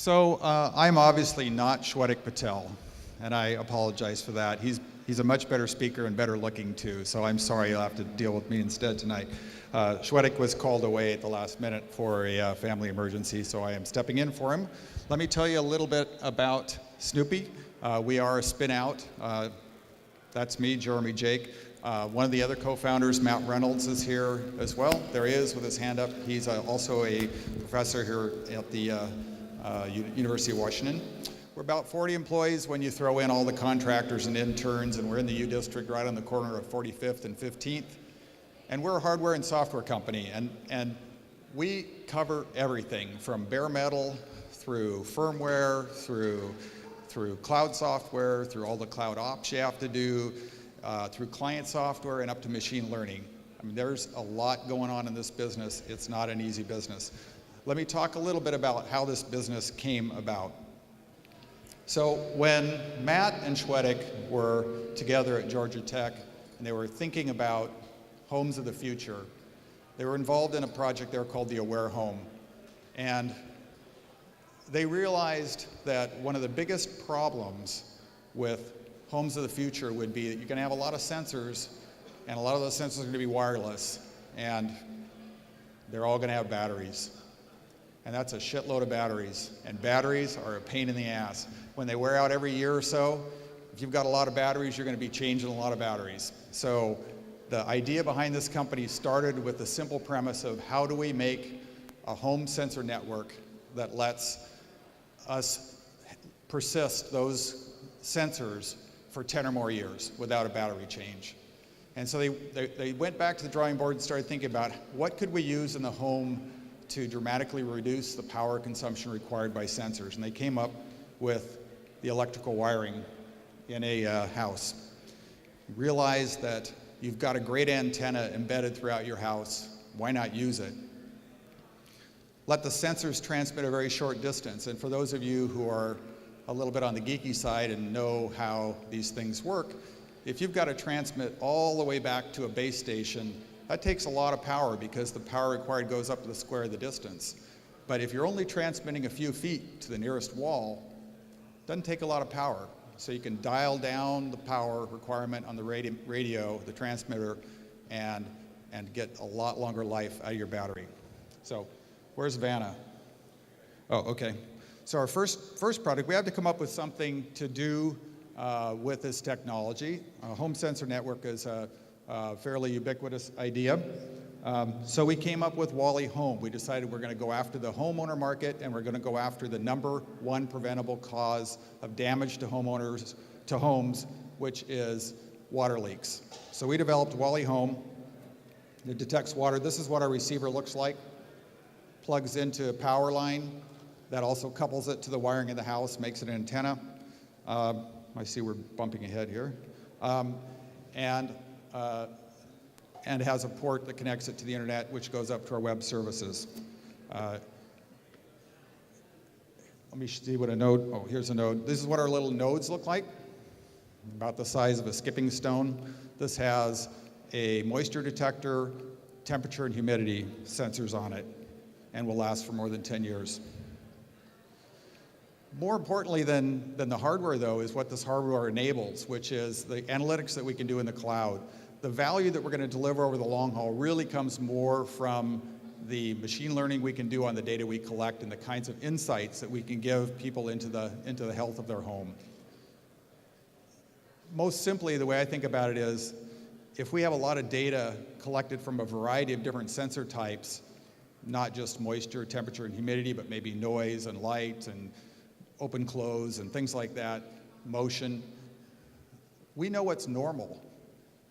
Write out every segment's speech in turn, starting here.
I'm obviously not Shwedik Patel, and I apologize for that. He's a much better speaker and better looking too, so I'm sorry you'll have to deal with me instead tonight. Shwedik was called away at the last minute for a family emergency, so I am stepping in for him. Let me tell you a little bit about Snupi. We are a spin-out. That's me, Jeremy Jaech. One of the other co-founders, Matt Reynolds, is here as well. There he is with his hand up. He's also a professor here at the University of Washington. We're about 40 employees when you throw in all the contractors and interns, and we're in the U District right on the corner of 45th and 15th. And we're a hardware and software company, and we cover everything from bare metal through firmware, through cloud software, through all the cloud ops you have to do, through client software and up to machine learning. I mean, there's a lot going on in this business. It's not an easy business. Let me talk a little bit about how this business came about. So when Matt and Shwedik were together at Georgia Tech and they were thinking about homes of the future, they were involved in a project there called the Aware Home. And they realized that one of the biggest problems with homes of the future would be that you're going to have a lot of sensors, and a lot of those sensors are going to be wireless, and they're all going to have batteries. And that's a shitload of batteries, and batteries are a pain in the ass. When they wear out every year or so, if you've got a lot of batteries, you're going to be changing a lot of batteries. So the idea behind this company started with the simple premise of how do we make a home sensor network that lets us persist those sensors for 10 or more years without a battery change. And so they went back to the drawing board and started thinking about what could we use in the home to dramatically reduce the power consumption required by sensors. And they came up with the electrical wiring in a house. Realized that you've got a great antenna embedded throughout your house. Why not use it? Let the sensors transmit a very short distance. And for those of you who are a little bit on the geeky side and know how these things work, if you've got to transmit all the way back to a base station, that takes a lot of power because the power required goes up to the square of the distance. But if you're only transmitting a few feet to the nearest wall, it doesn't take a lot of power. So you can dial down the power requirement on the radio, the transmitter, and get a lot longer life out of your battery. So where's Vanna? Oh, okay. So our first product, we had to come up with something to do with this technology. A home sensor network is a fairly ubiquitous idea. So we came up with Wally Home. We decided we're going to go after the homeowner market, and we're going to go after the #1 preventable cause of damage to homes, which is water leaks. So we developed Wally Home. It detects water. This is what our receiver looks like. Plugs into a power line. That also couples it to the wiring in the house, makes it an antenna. I see we're bumping ahead here. And has a port that connects it to the internet, which goes up to our web services. Let me see what a node, oh, here's a node. This is what our little nodes look like, about the size of a skipping stone. This has a moisture detector, temperature and humidity sensors on it, and will last for more than 10 years. More importantly than the hardware, though, is what this hardware enables, which is the analytics that we can do in the cloud. The value that we're going to deliver over the long haul really comes more from the machine learning we can do on the data we collect and the kinds of insights that we can give people into the health of their home. Most simply, the way I think about it is, if we have a lot of data collected from a variety of different sensor types, not just moisture, temperature, and humidity, but maybe noise and light and open, close, and things like that, motion, we know what's normal.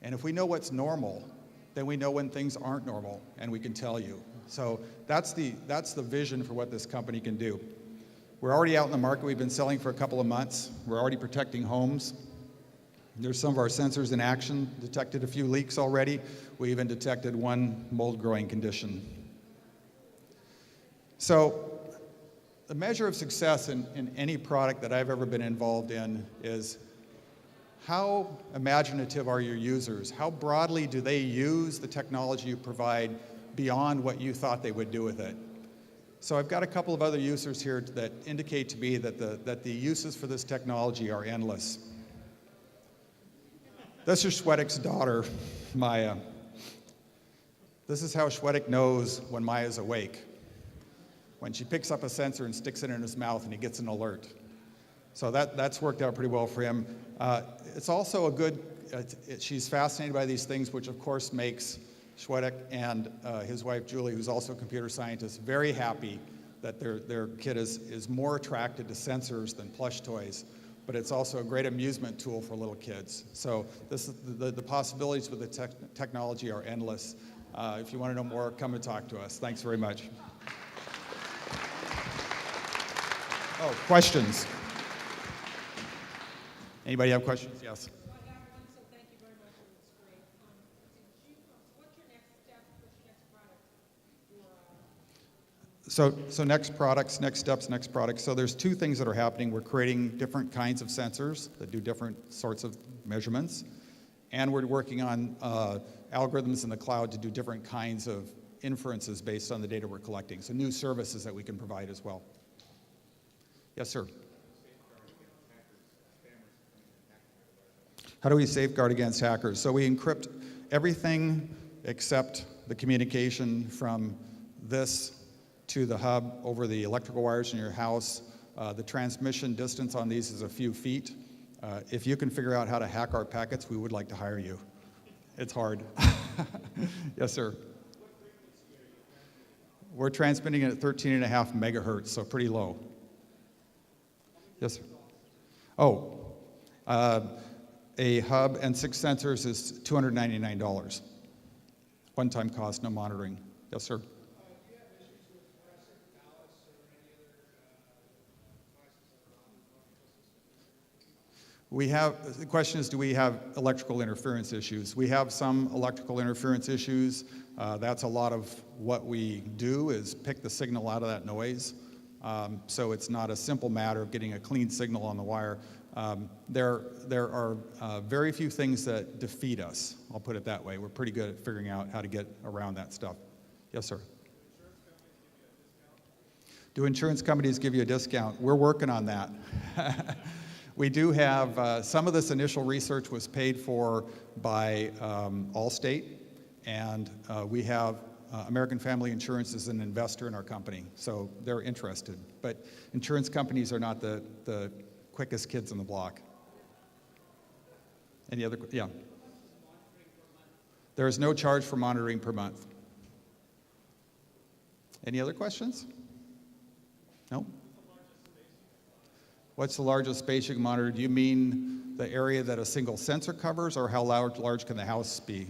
And if we know what's normal, then we know when things aren't normal, and we can tell you. So that's the vision for what this company can do. We're already out in the market. We've been selling for a couple of months. We're already protecting homes. There's some of our sensors in action, detected a few leaks already. We even detected one mold growing condition. So the measure of success in any product that I've ever been involved in is how imaginative are your users? How broadly do they use the technology you provide beyond what you thought they would do with it? So I've got a couple of other users here that indicate to me that the uses for this technology are endless. This is Shwedek's daughter, Maya. This is how Shwedek knows when Maya's awake. When she picks up a sensor and sticks it in his mouth and he gets an alert. So that's worked out pretty well for him. It's also a good, she's fascinated by these things, which of course makes Shwedek and his wife Julie, who's also a computer scientist, very happy that their kid is more attracted to sensors than plush toys. But it's also a great amusement tool for little kids. So this is the possibilities with the technology are endless. If you want to know more, come and talk to us. Thanks very much. Oh, questions? Anybody have questions? Yes. So I have one, so thank you very much. It was great. What's your next step? What's your next product? So next products, next steps, next products. So there's two things that are happening. We're creating different kinds of sensors that do different sorts of measurements. And we're working on algorithms in the cloud to do different kinds of inferences based on the data we're collecting. So new services that we can provide as well. Yes, sir. How do we safeguard against hackers? So we encrypt everything except the communication from this to the hub over the electrical wires in your house. The transmission distance on these is a few feet. If you can figure out how to hack our packets, we would like to hire you. It's hard. Yes, sir. We're transmitting it at 13.5 megahertz, so pretty low. Yes, sir. Oh, a hub and 6 sensors is $299. One-time cost, no monitoring. Yes, sir. Do you have issues with fluorescent ballasts or any other devices that are on the system? We have, the question is, do we have electrical interference issues? We have some electrical interference issues. That's a lot of what we do is pick the signal out of that noise. So it's not a simple matter of getting a clean signal on the wire. There are very few things that defeat us. I'll put it that way. We're pretty good at figuring out how to get around that stuff. Yes, sir. Do insurance companies give you a discount? We're working on that. We do have, some of this initial research was paid for by Allstate, and we have American Family Insurance is an investor in our company, so they're interested. But insurance companies are not the quickest kids on the block. Any other, yeah? There is no charge for monitoring per month. Any other questions? No? What's the largest space you can monitor? Do you mean the area that a single sensor covers, or how large can the house be?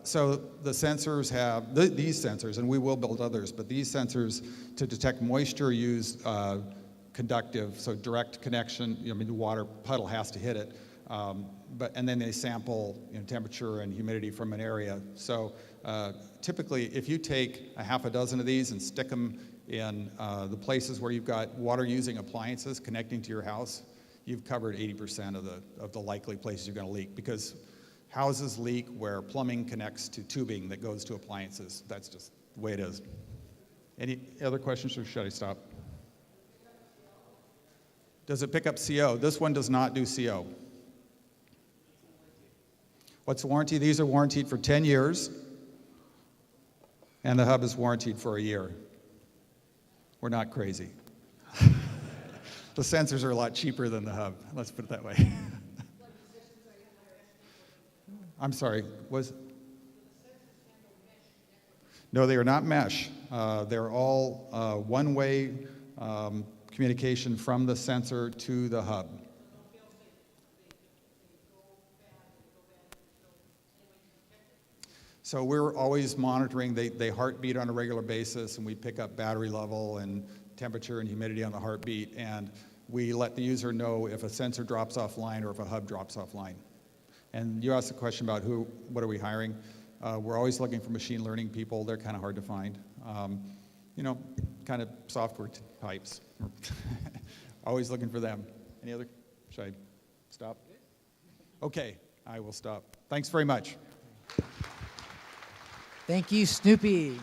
So the sensors have, these sensors, and we will build others, but these sensors to detect moisture use conductive, so direct connection. I mean, the water puddle has to hit it, and then they sample temperature and humidity from an area. So typically, if you take a half a dozen of these and stick them in the places where you've got water-using appliances connecting to your house, you've covered 80% of the likely places you're going to leak, because houses leak where plumbing connects to tubing that goes to appliances. That's just the way it is. Any other questions, or should I stop? Does it pick up CO? This one does not do CO. What's the warranty? These are warranted for 10 years, and the hub is warranted for a year. We're not crazy. The sensors are a lot cheaper than the hub, let's put it that way. I'm sorry, No, they are not mesh. They're all one-way communication from the sensor to the hub. So we're always monitoring. They heartbeat on a regular basis, and we pick up battery level and temperature and humidity on the heartbeat, and we let the user know if a sensor drops offline or if a hub drops offline. And you asked a question about what are we hiring? We're always looking for machine learning people. They're kind of hard to find. Kind of software types. Always looking for them. Any other? Should I stop? Okay, I will stop. Thanks very much. Thank you, Snupi.